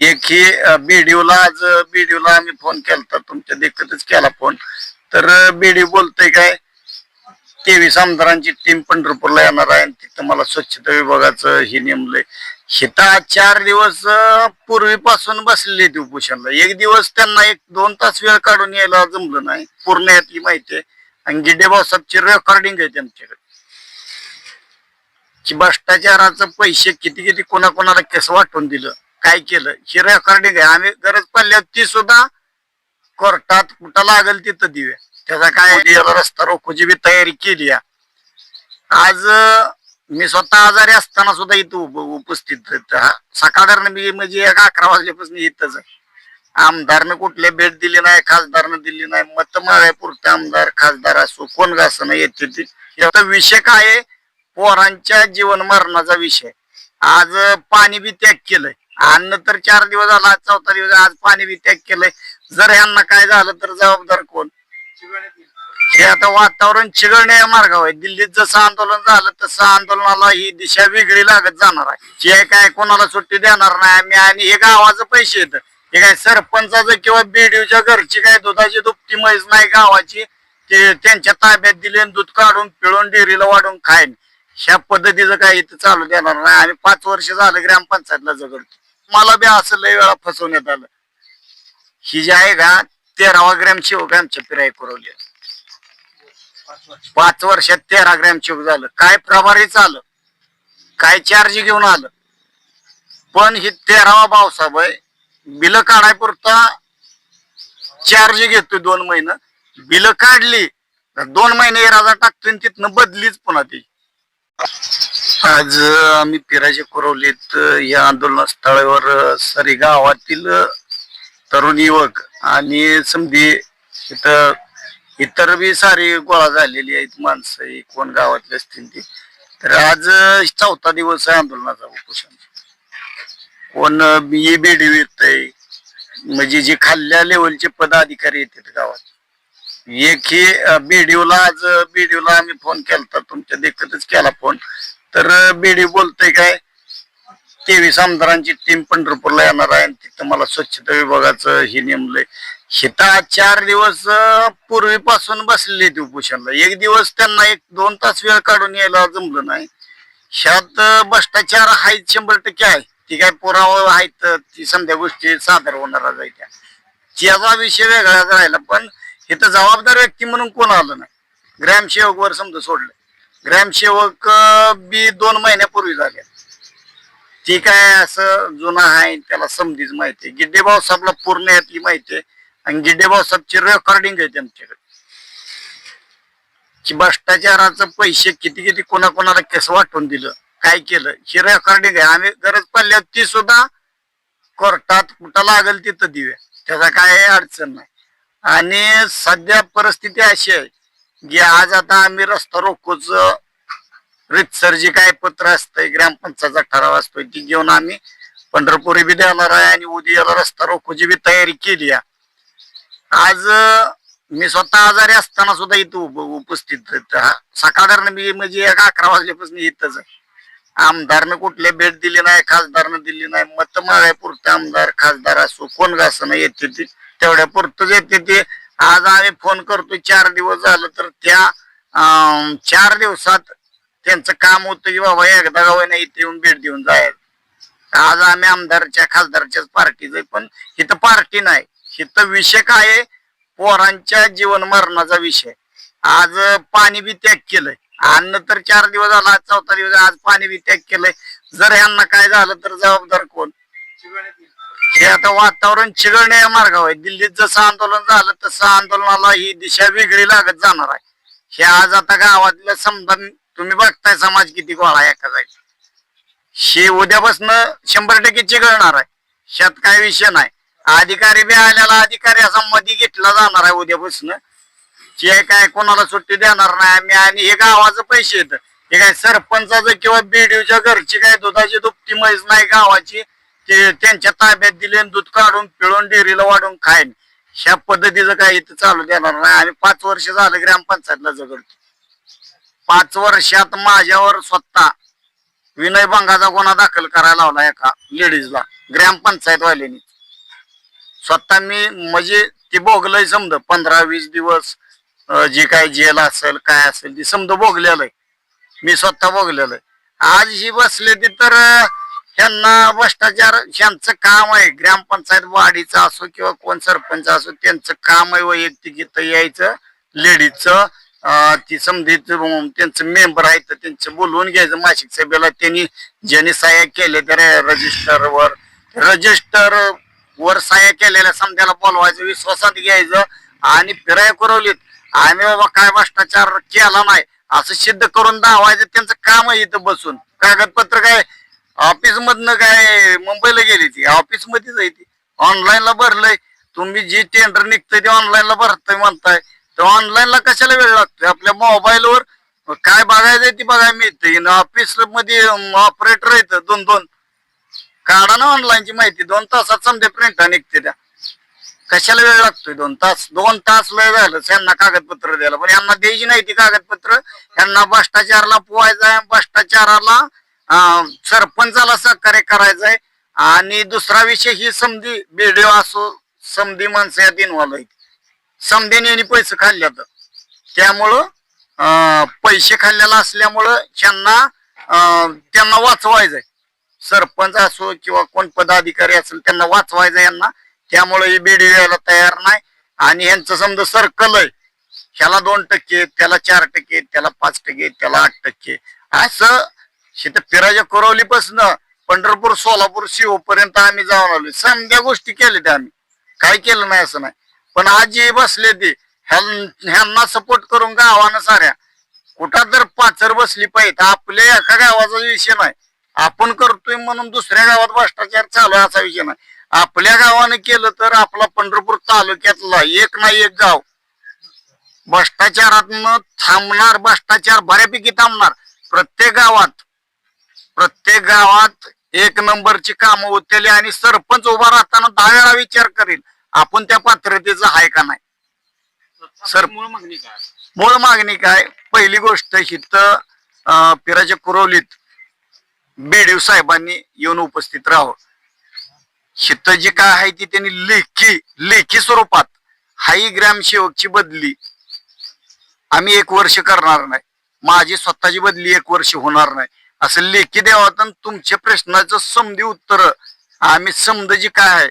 एक ही बीडीओला आज बीडीओला आम्ही फोन केला तुमच्या देखतच केला फोन. तर बीडीओ बोलतोय काय 23 आमदारांची टीम पंढरपूरला येणार आहे आणि तिथं मला स्वच्छता विभागाचं हे नेमलंय. हिता 4 दिवस पूर्वीपासून बसलेले ते उपोषणला. एक दिवस त्यांना 1-2 तास वेळ काढून यायला जमलं नाही. पूर्ण यातली माहिती आहे आणि गिड्डे भाऊसाहेबची रेकॉर्डिंग आहे त्यांच्याकडे की भ्रष्टाचाराचं पैसे किती किती कोणाकोणाला कसं वाटून दिलं, काय केलं, ही रेकॉर्डिंग आहे. आम्ही गरज पडल्यावर ती सुद्धा कोर्टात कुठं लागेल तिथं देऊया. त्याचा काय रस्ता रोकोची बी तयारी केली आहे. आज मी स्वतः आजारी असताना सुद्धा इथं उपस्थित सकाळनं मी म्हणजे 11 वाजल्यापासून इथंच आहे. आमदारनं कुठल्या भेट दिली नाही, खासदारनं दिली नाही. मत मागायपुरते आमदार खासदार असो कोण असं येते ते. याचा विषय काय आहे? पोरांच्या जीवन मरणाचा विषय. आज पाणी बी त्याग केलंय. अन्न तर 4 दिवस झाला, 4था दिवस आज पाणी बी त्याग केलंय. जर यांना काय झालं तर जबाबदार कोण? हे आता वातावरण चिघळण्या मार्गावर आहे. दिल्लीत जसं आंदोलन झालं तसं आंदोलनाला ही दिशा वेगळी लागत जाणार आहे. जे काय कोणाला सुट्टी देणार नाही आम्ही. आणि हे गावाचं पैसे येतं, हे काय सरपंचाचं किंवा बीडीओच्या घरची काय दुधाची दुपटी म्हैस नाही गावाची, ते त्यांच्या ताब्यात दिले दूध काढून पिळून डेअरीला वाढून खाईन. ह्या पद्धतीचं काय इथं चालू देणार नाही. आणि 5 वर्ष झालं ग्रामपंचायतला जगडतो. मला बी असं लय वेळा फसवण्यात आलं. ही जी आहे का 13वा ग्रॅम शिवक आमच्या फिराई पुरवली. 5 वर्षात 13 ग्रॅम शिवक झालं. काय प्रभारी चालं, काय चार्ज घेऊन आलं. पण ही 13वा भाऊसाहेब आहे. बिल काढाय पुरता चार्ज घेतोय 2 महिने. बिल काढली 2 महिने राजा टाकतोय तिथनं बदलीच पुन्हा ती. आज आम्ही फिरायचे कुरवलीत या आंदोलन स्थळावर सरी गावातील तरुण युवक आणि समधी इथं इतर बी सारी गोळा झालेली आहेत माणसं, कोण गावातले असतील ती. तर आज 4था दिवस आहे आंदोलनाचा उपोषण. कोण बीडीओ येतंय, म्हणजे जे खाल्ल्या लेवलचे पदाधिकारी येतात गावात. एक ही बीडीओला आज बीडीओला आम्ही फोन केला तुमच्या देखतच केला फोन. तर बीडीओ बोलतोय काय 23 आमदारांची टीम पंढरपूरला येणार आहे आणि तिथं मला स्वच्छता विभागाचं हे नेमलंय. हिता 4 दिवस पूर्वीपासून बसलेले ते उपोषणला. एक दिवस त्यांना 1-2 तास वेळ काढून यायला जमलं नाही. ह्यात भ्रष्टाचार आहेत 100% आहे. ती काय पुरावा आहेत, ती समध्या गोष्टी सादर होणार आहे. त्याचा विषय वेगळाच राहिला. पण इथं जबाबदार व्यक्ती म्हणून कोण आलं नाही. ग्रामसेवक वर समजा सोडलं. ग्रामसेवक बी 2 महिन्यापूर्वी झाले. ती काय असं जुना आहे, त्याला समधीच माहिती आहे. गिड्डे भाऊसाहेबला पूर्ण यातली माहिती आहे आणि गिड्डे भाऊसाहेबची रेकॉर्डिंग आहे त्यांच्याकडे की भ्रष्टाचाराचं पैसे किती किती कोणाकोणाला कसं वाटून दिलं, काय केलं, ही रेकॉर्डिंग आहे. आम्ही गरज पडल्यावर ती सुद्धा कोर्टात कुठं लागेल तिथं देऊया. त्याचा काय अडचण नाही. आणि सध्या परिस्थिती अशी आहे की आज आता आम्ही रस्ता रोकोच रितसर जे काय पत्र असतंय, ग्रामपंचायतचा ठराव असतोय, ती घेऊन आम्ही पंढरपुरी बी देणार आहे आणि उद्याला रस्ता रोकोची बी तयारी केली आहे. आज मी स्वतः आजारी असताना सुद्धा इथं उपस्थित सकाळनं मी म्हणजे 11 वाजल्यापासून इथंच आहे. आमदारनं कुठल्या भेट दिली नाही, खासदारनं दिली नाही. मत मागायपुरते आमदार खासदार असो कोण असं येते ती तेवढ्या पुरतच येते ते. आज आम्ही फोन करतोय 4 दिवस झालं तर त्या 4 दिवसात त्यांचं काम होतं की बाबा एकदा गावाने इथे येऊन भेट देऊन जायचं. आज आम्ही आमदारच्या खासदारच्याच पार्टीच आहे. पण इथं पार्टी नाही. इथं विषय काय आहे? पोरांच्या जीवन मरणाचा विषय. आज पाणी बी त्याग केलंय. अन्न तर 4 दिवस झाला, 4था दिवस आज पाणी बी त्याग केलंय. जर यांना काय झालं तर जबाबदार कोण? हे आता वातावरण चिघळण्या मार्गावर आहे. दिल्लीत जसं आंदोलन झालं तसं आंदोलनाला ही दिशा वेगळी लागत जाणार आहे. हे आज आता गावातलं समजा तुम्ही बघताय समाज किती गोळा एका जागी. हे उद्यापासून 100% चिघळणार आहे. ह्यात काय विषय नाही. अधिकारी बी आल्याला अधिकारी असा मध्ये घेतला जाणार आहे उद्यापासून. जे काय कोणाला सुट्टी देणार नाही आम्ही. आणि हे गावाचं पैसे येतं, हे काय सरपंचाचं किंवा बीडीओच्या घरची काय दुधाची दुपटी म्हैस नाही गावाची, ते त्यांच्या ताब्यात दिले दूध काढून पिळून डेअरीला वाढून खाईन. ह्या पद्धतीचं काय इथं चालू देणार नाही. आणि 5 वर्ष झालं ग्रामपंचायतला जगडतो. 5 वर्षात माझ्यावर स्वतः विनय भंगाचा गुन्हा दाखल करायला लावला एका लेडीजला ग्रामपंचायत वाल्यांनी. स्वतः मी म्हणजे ती भोगलंय समज 15-20 दिवस जी काय जेल असेल काय असेल ती समज भोगलेलं आहे. मी स्वतः भोगलेलं आहे. आज ही बसले ती तर ह्यांना भ्रष्टाचार ह्यांचं काम आहे. ग्रामपंचायत वाडीचं असो किंवा कोण सरपंच असो त्यांचं काम आहे वैयक्तिक इथं यायचं लेडीजचं ती समधित त्यांचं मेंबर आहे तर त्यांचं बोलवून घ्यायचं मासिक सभेला. त्यांनी ज्यांनी सह्या केल्या त्या रजिस्टर वर सह्या केलेल्या समजायला बोलवायचं विश्वासात घ्यायचं आणि फिराय करवलीत आम्ही बाबा काय भ्रष्टाचार केला नाही असं सिद्ध करून दावायचं. त्यांचं काम आहे इथं बसून. कागदपत्र काय ऑफिस मधनं काय मुंबईला गेली ती ऑफिस मध्येच आहे ती. ऑनलाईनला भरलंय. तुम्ही जी टेंडर निघतंय ते ऑनलाईनला भरतय म्हणताय तर ऑनलाईनला कशाला वेळ लागतोय? आपल्या मोबाईलवर काय बघायचंय ती बघायला मिळतंय. ऑफिस मध्ये ऑपरेटर आहेत 2-2 काढा ना ऑनलाईनची माहिती. 2 तासात समजा प्रिंटा निघते त्या. कशाला वेळ लागतोय 2 तास? 2 तास लय झालं यांना कागदपत्र द्यायला. पण यांना द्यायची नाही ती कागदपत्र. यांना भ्रष्टाचाराला पोवायचंय. भ्रष्टाचाराला सरपंचाला सहकार्य करायचंय. आणि दुसरा विषय ही समधी बीडीओ असो समधी माणसं यात इन्व्हॉल्व आहेत. समधीने यांनी पैसे खाल्ल्यात त्यामुळं पैसे खाल्लेला असल्यामुळं त्यांना वाचवायचंय. सरपंच असो किंवा कोण पदाधिकारी असेल त्यांना वाचवायचं यांना. त्यामुळे ही बीडीओ यायला तयार नाही. आणि यांचं समजा सर्कल आहे ह्याला 2%, त्याला 4%, त्याला 5%, त्याला 8%, असं शेत फिरायच्या कुरवलीपासून पंढरपूर सोलापूर शिव पर्यंत आम्ही जाऊन आलो. समध्या गोष्टी केल्या त्या आम्ही. काय केलं नाही असं नाही. पण आज जे बसले ते ह्यांना सपोर्ट करून गावानं साऱ्या कुठं तर पाचर बसली पाहिजे. आपल्या एका गावाचा विषय नाही. आपण करतोय म्हणून दुसऱ्या गावात भ्रष्टाचार चालू आहे असा विषय नाही. आपल्या गावानं केलं तर आपला पंढरपूर तालुक्यातला एक ना एक गाव भ्रष्टाचारातनं थांबणार. भ्रष्टाचार बऱ्यापैकी थांबणार. प्रत्येक गावात 1 नंबरची कामं होतील. आणि सरपंच उभा राहताना 10 वेळा विचार करेल आपण त्या पात्रतेचं आहे का नाही. मूळ मागणी काय? पहिली गोष्ट इथं पिराच्या कुरवलीत बीडीओ साहेबांनी येऊन उपस्थित राहावं. इथं जी काय आहे ती त्यांनी लेखी स्वरूपात हाही ग्रामसेवकची बदली आम्ही 1 वर्ष करणार नाही. माझी स्वतःची बदली 1 वर्ष होणार नाही असं लेखी द्यावं. तुमच्या प्रश्नाचं समधी उत्तर आम्ही समज जी काय आहे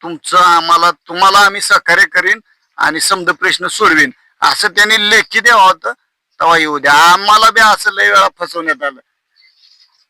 तुम्हाला आम्ही सहकार्य करीन आणि समज प्रश्न सोडवीन असं त्यांनी लेखी द्यावं होतं. तेव्हा येऊ द्या. आम्हाला बी असं लय वेळा फसवण्यात आलं.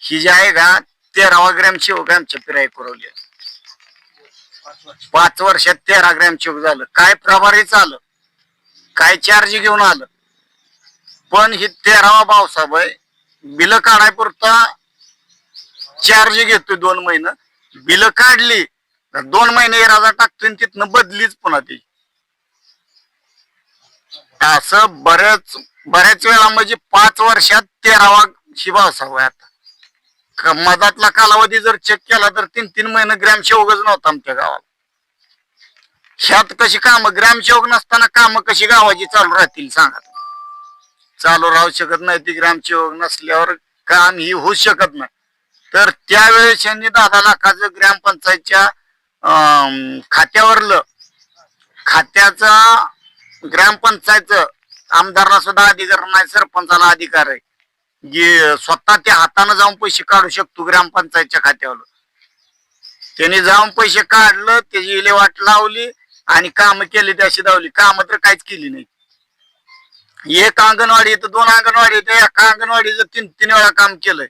ही जी आहे का 13वा ग्रामसेवक आमच्या फिराय कुरवली. 5 वर्षात 13 ग्रामसेवक झालं. काय प्रभारी चालं काय चार्ज घेऊन आलं. पण ही 13वा भाऊसाहेब आहे. बिल काढाय पुरता चार्ज घेतोय 2 महिने. बिल काढली 2 महिने राजा टाकतोय तिथनं बदलीच पुन्हा ती. असं बऱ्याच वेळा म्हणजे 5 वर्षात 13वा भाऊसाहेब आहे. आता मधातला कालावधी जर चेक केला तर 3-3 महिने ग्रामसेवकच नव्हता आमच्या गावात. ह्यात कशी कामं ग्रामसेवक नसताना कामं कशी गावाची चालू राहतील सांगा. चालू राहू शकत नाही ती. ग्रामसेवक नसल्यावर काम ही होऊ शकत नाही. तर त्यावेळेस यांनी 10 लाखाचं ग्रामपंचायतच्या खात्याचा ग्रामपंचायतचं आमदारला सुद्धा अधिकार नाही. सरपंचाला अधिकार आहे. स्वतः त्या हाताने जाऊन पैसे काढू शकतो ग्रामपंचायतच्या खात्यावर. त्यांनी जाऊन पैसे काढलं त्याची विल्हेवाट लावली आणि काम केली त्याशी दावली. काम तर काहीच केली नाही. 1 अंगणवाडी येतं 2 अंगणवाडी येतं. एका अंगणवाडीचं 3 वेळा काम केलंय.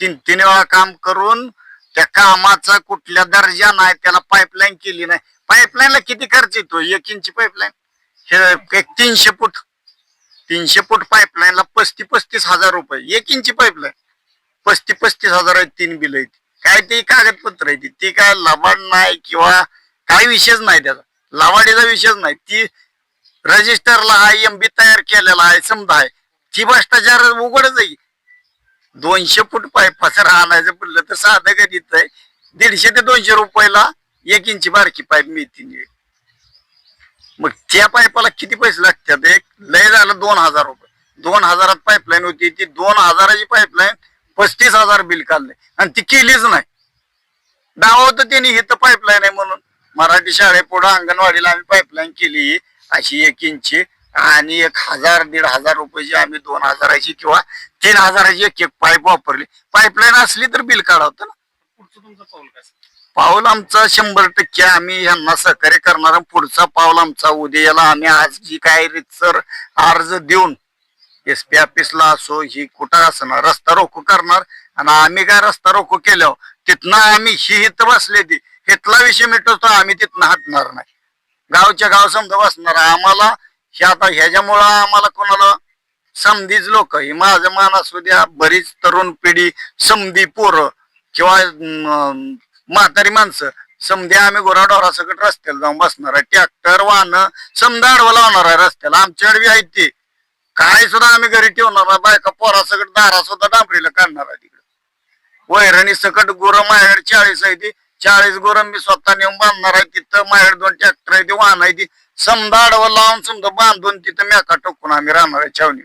3 वेळा काम करून त्या कामाचा कुठल्या दर्जा नाही. त्याला पाईपलाईन केली नाही. पाईपलाईनला किती खर्च येतो? 1 इंची पाईपलाईन हे 300 फूट पाईपलाईनला 35 हजार रुपये. 1 इंची पाईपलाईन 35 हजार आहेत. 3 बिल आहेत. काय ते कागदपत्र आहे ती काय लबाड नाही किंवा काही विषयच नाही. त्याचा लबाडीचा विषयच नाही. ती रजिस्टरला आहे. MB तयार केलेला आहे समजा आहे. ती भ्रष्टाचार उघडच आहे. 200 फूट पाईपाचं आणायचं पडलं तर साधं गणित आहे. 150 ते 200 रुपयाला 1 इंची बारकी पाईप मिळते. मग त्या पाईपाला किती पैसे लागतात? एक लय झालं 2000 रुपये. 2000 पाईपलाईन होती. ती 2000ची पाईपलाईन 35,000 बिल काढलंय आणि ती केलीच नाही. दावा होतं त्यांनी इथं पाईपलाईन आहे म्हणून. मराठी शाळेपुढं अंगणवाडीला आम्ही पाईपलाईन केली अशी 1 इंची आणि 1,000 1,500 रुपयाची आम्ही 2,000ची किंवा 3,000ची एक पाईप वापरली. पाईपलाईन असली तर बिल काढावतं ना. पुढचं तुमचं पाऊल काय असेल? पाऊल आमचं 100% आम्ही ह्यांना सहकार्य करणार. पुढचा पाऊल आमचा उद्याला आम्ही आज जी काय रितसर अर्ज देऊन SP ऑफिसला असो ही कुठं असणार रस्ता रोको करणार. आणि आम्ही काय रस्ता रोको केल्यावर तिथनं आम्ही ही इथं बसले ती इथला विषय मिटवतो. आम्ही तिथनं हटणार नाही. गावच्या गाव समजा बसणार आम्हाला. हे आता ह्याच्यामुळं आम्हाला कोणाला समधीच लोक ही माझं मान असू द्या बरीच तरुण पिढी समधी पोरं किंवा म्हातारी माणसं समधी आम्ही गुराढोरासकट रस्त्याला जाऊन बसणार आहे. ट्रॅक्टर वाहनं समजा आडवं लावणार आहे रस्त्याला. आमच्याकडे बी आहेत ते काय सुद्धा आम्ही घरी ठेवणार आहे. बायका पोरासकट दारा सुद्धा डांबरीला काढणार आहे. तिकडे वैरणी सकट गुरं माझ्याकडे 40 आहे. ती 40 गुरं मी स्वतः नेऊन बांधणार आहे. तिथं माझ्याकडे 2 ट्रॅक्टर आहे. ती वाहन आहे. ती समजा आडवं लावून समजा बांधून तिथं मेका टोकून आम्ही राहणार आहे छावणी.